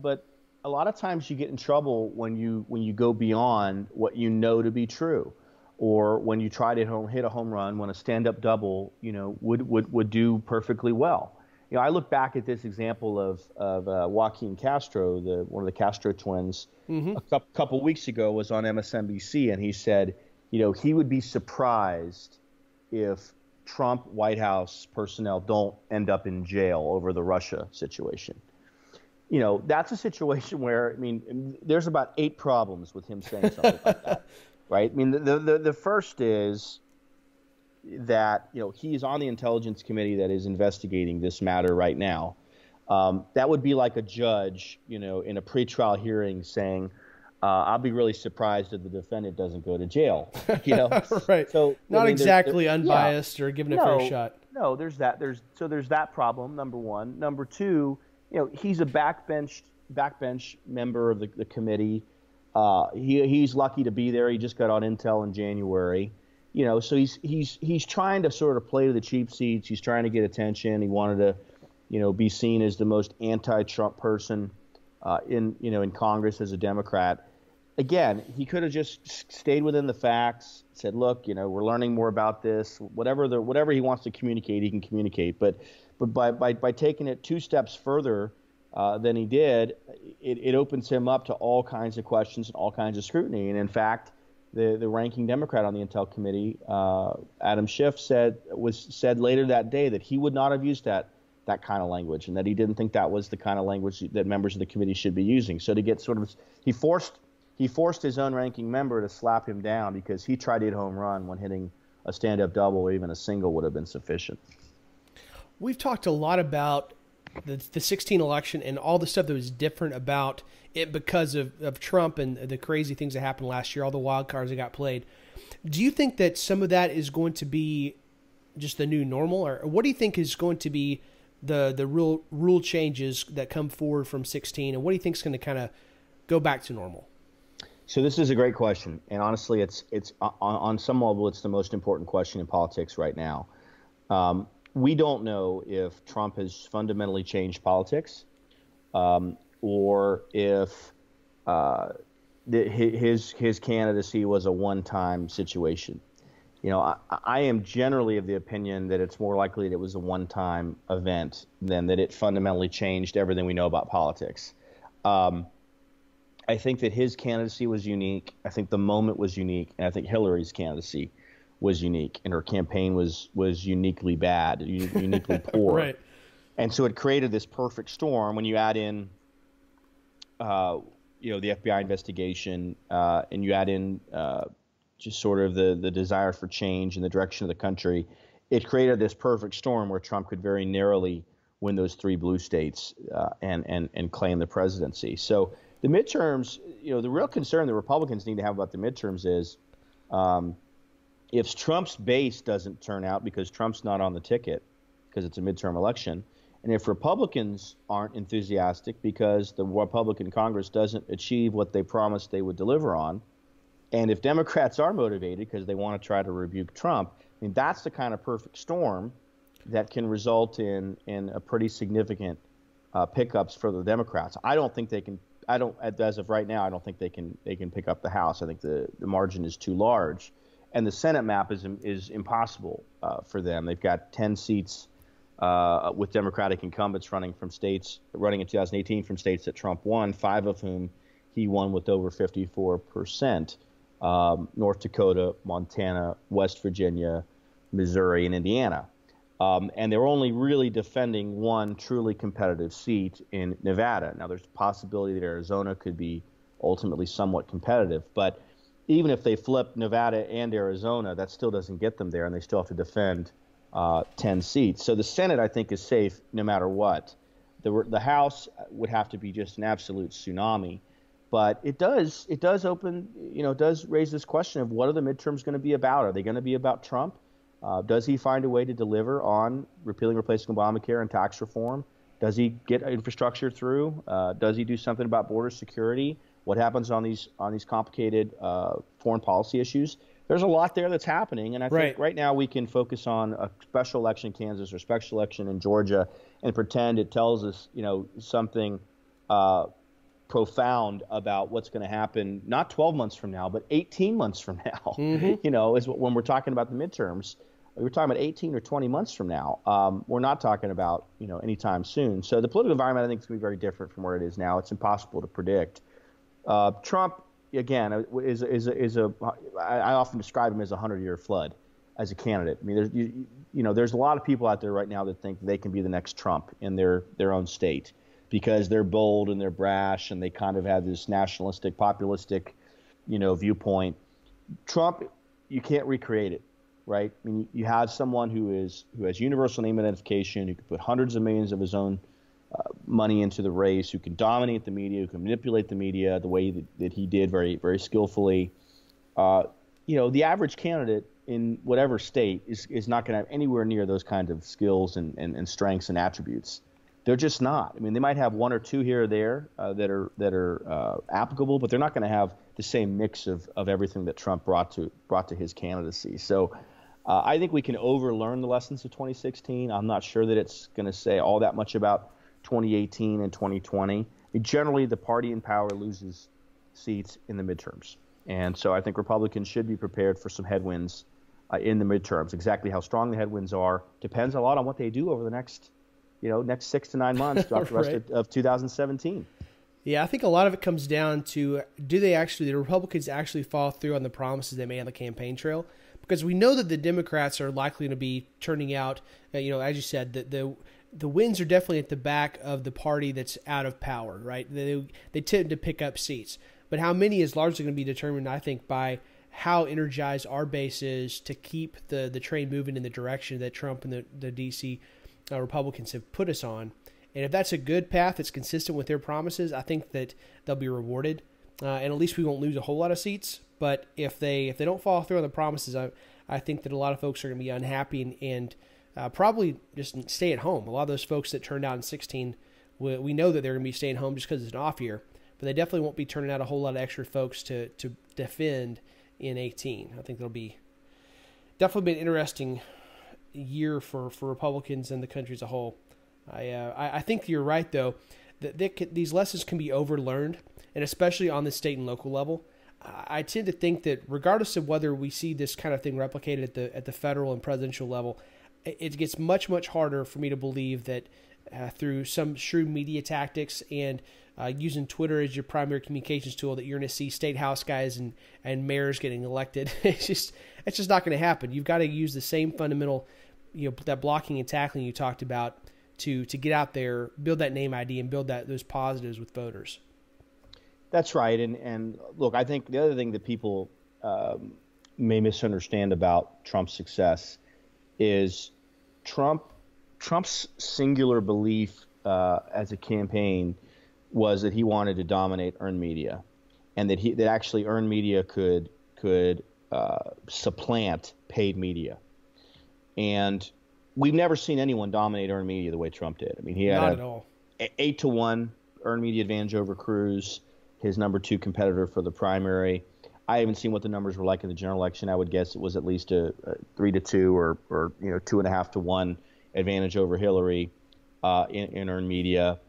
Speaker 3: a lot of times you get in trouble when you go beyond what you know to be true, or when you try to hit a home run when a stand-up double, would do perfectly well. I look back at this example of Joaquin Castro, one of the Castro twins, a couple weeks ago was on MSNBC, and he said, he would be surprised if Trump White House personnel don't end up in jail over the Russia situation. That's a situation where, I mean, there's about 8 problems with him saying something like that, right? I mean, the first is that, he's on the Intelligence Committee that is investigating this matter right now. That would be like a judge, in a pretrial hearing saying, I'll be really surprised if the defendant doesn't go to jail.
Speaker 2: Right. So not exactly unbiased or given a fair shot.
Speaker 3: No, there's that. There's that problem. Number one. Number two, he's a backbench member of the committee. He's lucky to be there. He just got on Intel in January. So he's trying to sort of play to the cheap seats. He's trying to get attention. He wanted to, be seen as the most anti-Trump person in Congress as a Democrat. Again, he could have just stayed within the facts, said, look, we're learning more about this. Whatever he wants to communicate, he can communicate. But by taking it 2 steps further than he did, it opens him up to all kinds of questions and all kinds of scrutiny. And in fact, the ranking Democrat on the Intel Committee, Adam Schiff, said later that day that he would not have used that kind of language, and that he didn't think that was the kind of language that members of the committee should be using. So to get sort of, he forced his own ranking member to slap him down because he tried to hit a home run when hitting a stand-up double or even a single would have been sufficient.
Speaker 2: We've talked a lot about the 16 election and all the stuff that was different about it because of Trump and the crazy things that happened last year, all the wild cards that got played. Do you think that some of that is going to be just the new normal, or what do you think is going to be the rule changes that come forward from 16, and what do you think is going to kind of go back to normal?
Speaker 3: So this is a great question, and honestly, it's on some level, it's the most important question in politics right now. We don't know if Trump has fundamentally changed politics, or if his candidacy was a one-time situation. I am generally of the opinion that it's more likely that it was a one-time event than that it fundamentally changed everything we know about politics. I think that his candidacy was unique. I think the moment was unique, and I think Hillary's candidacy was unique, and her campaign was uniquely bad, uniquely poor.
Speaker 2: Right.
Speaker 3: And so it created this perfect storm when you add in, the FBI investigation, and you add in just sort of the desire for change in the direction of the country. It created this perfect storm where Trump could very narrowly win those 3 blue states and claim the presidency. So the midterms, the real concern the Republicans need to have about the midterms is if Trump's base doesn't turn out because Trump's not on the ticket because it's a midterm election, and if Republicans aren't enthusiastic because the Republican Congress doesn't achieve what they promised they would deliver on, and if Democrats are motivated because they want to try to rebuke Trump, I mean, that's the kind of perfect storm that can result in a pretty significant pickups for the Democrats. I don't think they can. As of right now, I don't think they can pick up the House. I think the margin is too large, and the Senate map is impossible for them. They've got 10 seats with Democratic incumbents running in 2018 from states that Trump won, 5 of whom he won with over 54%. North Dakota, Montana, West Virginia, Missouri, and Indiana. And they're only really defending one truly competitive seat in Nevada. Now, there's a possibility that Arizona could be ultimately somewhat competitive. But even if they flip Nevada and Arizona, that still doesn't get them there, and they still have to defend 10 seats. So the Senate, I think, is safe no matter what. The House would have to be just an absolute tsunami. But it does open, it does raise this question of what are the midterms going to be about? Are they going to be about Trump? Does he find a way to deliver on repealing, replacing Obamacare and tax reform? Does he get infrastructure through? Does he do something about border security? What happens on these complicated foreign policy issues? There's a lot there that's happening, and I think right now we can focus on a special election in Kansas or special election in Georgia and pretend it tells us, something profound about what's going to happen not 12 months from now, but 18 months from now. Mm-hmm. Is when we're talking about the midterms. We're talking about 18 or 20 months from now. We're not talking about anytime soon. So the political environment, I think, is going to be very different from where it is now. It's impossible to predict. Trump, again, I often describe him as a 100-year flood as a candidate. I mean, there's a lot of people out there right now that think they can be the next Trump in their own state, because they're bold and they're brash and they kind of have this nationalistic, populistic, viewpoint. Trump, you can't recreate it, right? I mean, you have someone who has universal name identification, who can put hundreds of millions of his own money into the race, who can dominate the media, who can manipulate the media the way that he did very, very skillfully. The average candidate in whatever state is not going to have anywhere near those kinds of skills and strengths and attributes. They're just not. I mean, they might have one or two here or there that are applicable, but they're not going to have the same mix of everything that Trump brought to his candidacy. So I think we can overlearn the lessons of 2016. I'm not sure that it's going to say all that much about 2018 and 2020. I mean, generally, the party in power loses seats in the midterms. And so I think Republicans should be prepared for some headwinds in the midterms. Exactly how strong the headwinds are depends a lot on what they do over the next 6 to 9 months throughout the rest of 2017.
Speaker 2: Yeah, I think a lot of it comes down to the Republicans actually follow through on the promises they made on the campaign trail? Because we know that the Democrats are likely to be turning out, as you said, the wins are definitely at the back of the party that's out of power, right? They tend to pick up seats. But how many is largely going to be determined, I think, by how energized our base is to keep the train moving in the direction that Trump and the D.C. Republicans have put us on. And if that's a good path that's consistent with their promises, I think that they'll be rewarded. And at least we won't lose a whole lot of seats. But if they don't follow through on the promises, I think that a lot of folks are going to be unhappy and probably just stay at home. A lot of those folks that turned out in 16, we know that they're going to be staying home just because it's an off year. But they definitely won't be turning out a whole lot of extra folks to defend in 18. I think there'll be definitely be an interesting year for Republicans and the country as a whole. I think you're right, though, that these lessons can be overlearned, and especially on the state and local level. I tend to think that regardless of whether we see this kind of thing replicated at the federal and presidential level, it gets much, much harder for me to believe that through some shrewd media tactics and using Twitter as your primary communications tool that you're going to see state house guys and mayors getting elected. It's just not going to happen. You've got to use the same fundamental, that blocking and tackling you talked about to get out there, build that name ID, and build those positives with voters.
Speaker 3: That's right. And look, I think the other thing that people may misunderstand about Trump's success is Trump's singular belief as a campaign was that he wanted to dominate earned media, and that actually earned media could supplant paid media. And we've never seen anyone dominate earned media the way Trump did. I mean, he had
Speaker 2: not at all.
Speaker 3: 8-1 earned media advantage over Cruz, his number 2 competitor for the primary. I haven't seen what the numbers were like in the general election. I would guess it was at least a 3-2 or 2.5-1 advantage over Hillary in earned media.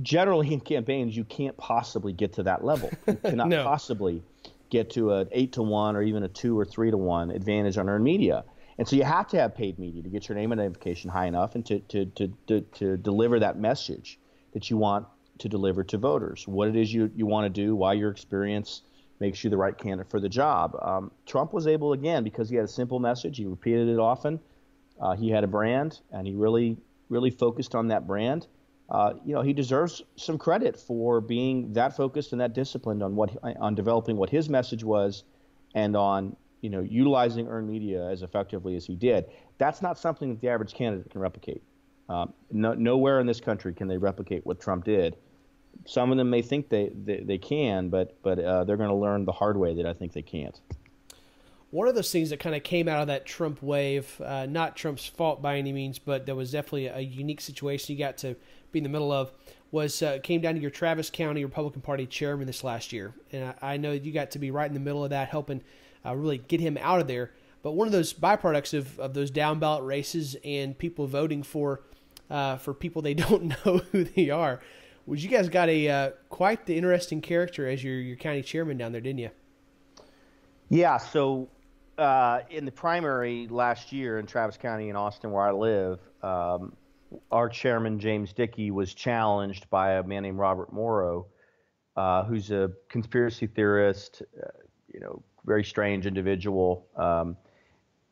Speaker 3: Generally in campaigns, you can't possibly get to that level. You cannot
Speaker 2: No.
Speaker 3: possibly get to an 8-1 or even a 2 or 3-1 advantage on earned media. And so you have to have paid media to get your name identification high enough and to deliver that message that you want to deliver to voters, what it is you want to do, why your experience makes you the right candidate for the job. Trump was able, again, because he had a simple message, he repeated it often, he had a brand, and he really focused on that brand. He deserves some credit for being that focused and that disciplined on developing what his message was, and on utilizing earned media as effectively as he did. That's not something that the average candidate can replicate. Nowhere in this country can they replicate what Trump did. Some of them may think they can, but they're going to learn the hard way that I think they can't.
Speaker 2: One of those things that kind of came out of that Trump wave, not Trump's fault by any means, but there was definitely a unique situation you got to be in the middle of, came down to your Travis County Republican Party chairman this last year. And I know you got to be right in the middle of that, helping really get him out of there. But one of those byproducts of those down ballot races and people voting for people they don't know who they are, was you guys got quite the interesting character as your county chairman down there, didn't you?
Speaker 3: Yeah. So in the primary last year in Travis County in Austin, where I live, our chairman James Dickey was challenged by a man named Robert Morrow, who's a conspiracy theorist, very strange individual.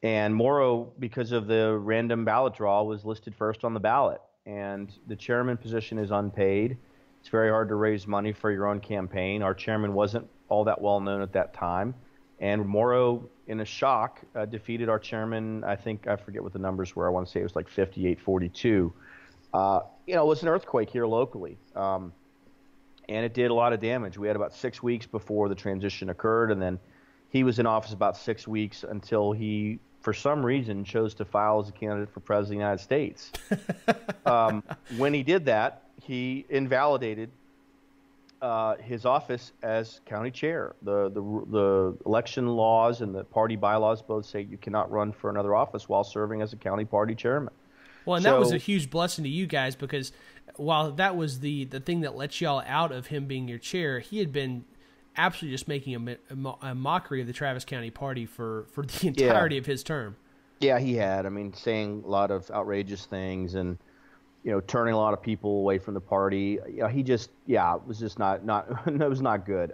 Speaker 3: And Morrow, because of the random ballot draw, was listed first on the ballot. And the chairman position is unpaid. It's very hard to raise money for your own campaign. Our chairman wasn't all that well known at that time. And Morrow, in a shock, defeated our chairman. I forget what the numbers were. I want to say it was like 58-42. It was an earthquake here locally. And it did a lot of damage. We had about 6 weeks before the transition occurred. And then he was in office about 6 weeks until he, for some reason, chose to file as a candidate for president of the United States. When he did that, he invalidated his office as county chair. The election laws and the party bylaws both say you cannot run for another office while serving as a county party chairman.
Speaker 2: Well, and that was a huge blessing to you guys, because while that was the thing that let y'all out of him being your chair, he had been absolutely just making a mockery of the Travis County Party for the entirety of his term.
Speaker 3: Yeah, he had. I mean, saying a lot of outrageous things and turning a lot of people away from the party. It was just not it was not good.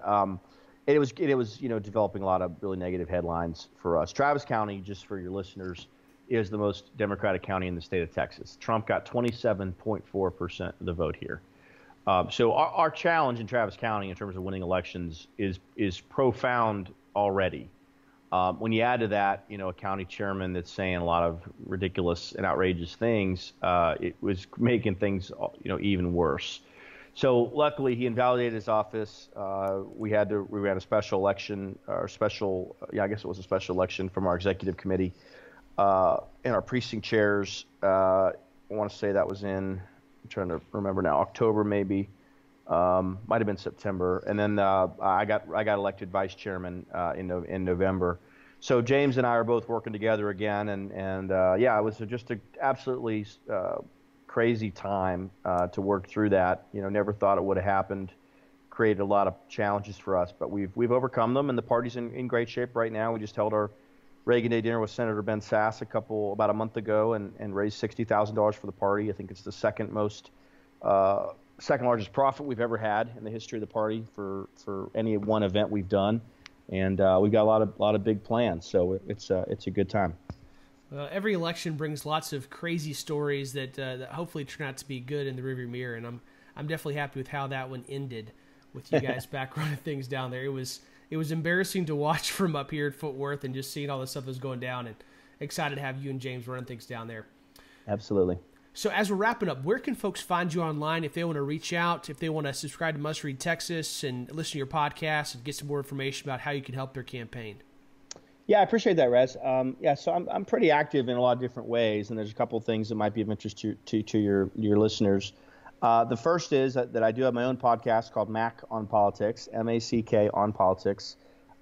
Speaker 3: It was developing a lot of really negative headlines for us. Travis County, just for your listeners, is the most Democratic county in the state of Texas. Trump got 27.4% of the vote here. So our challenge in Travis County in terms of winning elections is profound already. When you add to that, a county chairman that's saying a lot of ridiculous and outrageous things, it was making things, even worse. So luckily, he invalidated his office. We ran a special election, I guess it was a special election from our executive committee and our precinct chairs. I want to say that was I'm trying to remember now, October maybe, might have been September, and then I got elected vice chairman in November. So James and I are both working together again, and it was just an absolutely crazy time to work through that. Never thought it would have happened. created a lot of challenges for us, but we've overcome them, and the party's in great shape right now. We just held our Reagan Day dinner with Senator Ben Sasse about a month ago, and raised $60,000 for the party. I think it's the second largest profit we've ever had in the history of the party for any one event we've done, and we've got a lot of big plans. So it's a good time.
Speaker 2: Every election brings lots of crazy stories that hopefully turn out to be good in the rearview mirror, and I'm definitely happy with how that one ended with you guys back running things down there. It was embarrassing to watch from up here at Fort Worth and just seeing all the stuff that was going down, and excited to have you and James running things down there.
Speaker 3: Absolutely.
Speaker 2: So as we're wrapping up, where can folks find you online if they want to reach out, if they want to subscribe to Must Read Texas and listen to your podcast and get some more information about how you can help their campaign?
Speaker 3: Yeah, I appreciate that, Rez. So I'm pretty active in a lot of different ways, and there's a couple of things that might be of interest to your listeners. The first is that I do have my own podcast called Mac on Politics, M-A-C-K on Politics.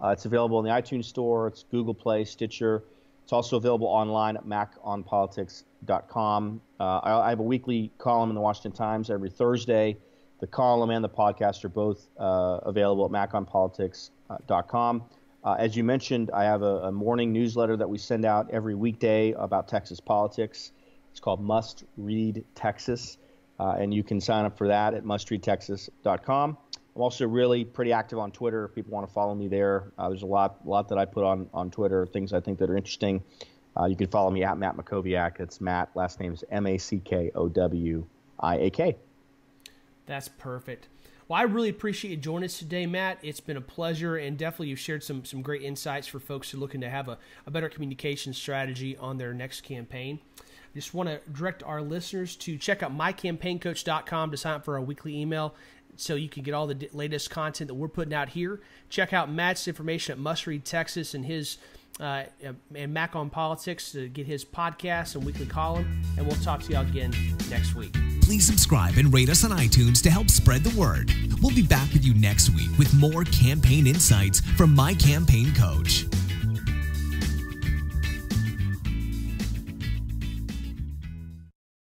Speaker 3: It's available in the iTunes Store. It's Google Play, Stitcher. It's also available online at maconpolitics.com. I have a weekly column in the Washington Times every Thursday. The column and the podcast are both available at maconpolitics.com. As you mentioned, I have a morning newsletter that we send out every weekday about Texas politics. It's called Must Read Texas. And you can sign up for that at mustreadtexas.com. I'm also really pretty active on Twitter if people want to follow me there. There's a lot that I put on Twitter, things I think that are interesting. You can follow me at Matt Mackowiak. It's Matt, last name is Mackowiak.
Speaker 2: That's perfect. Well, I really appreciate you joining us today, Matt. It's been a pleasure, and definitely you've shared some great insights for folks who are looking to have a better communication strategy on their next campaign. Just want to direct our listeners to check out mycampaigncoach.com to sign up for our weekly email so you can get all the latest content that we're putting out here. Check out Matt's information at Must Read Texas and his and Mac on Politics to get his podcast and weekly column, and we'll talk to you all again next week.
Speaker 1: Please subscribe and rate us on iTunes to help spread the word. We'll be back with you next week with more campaign insights from My Campaign Coach.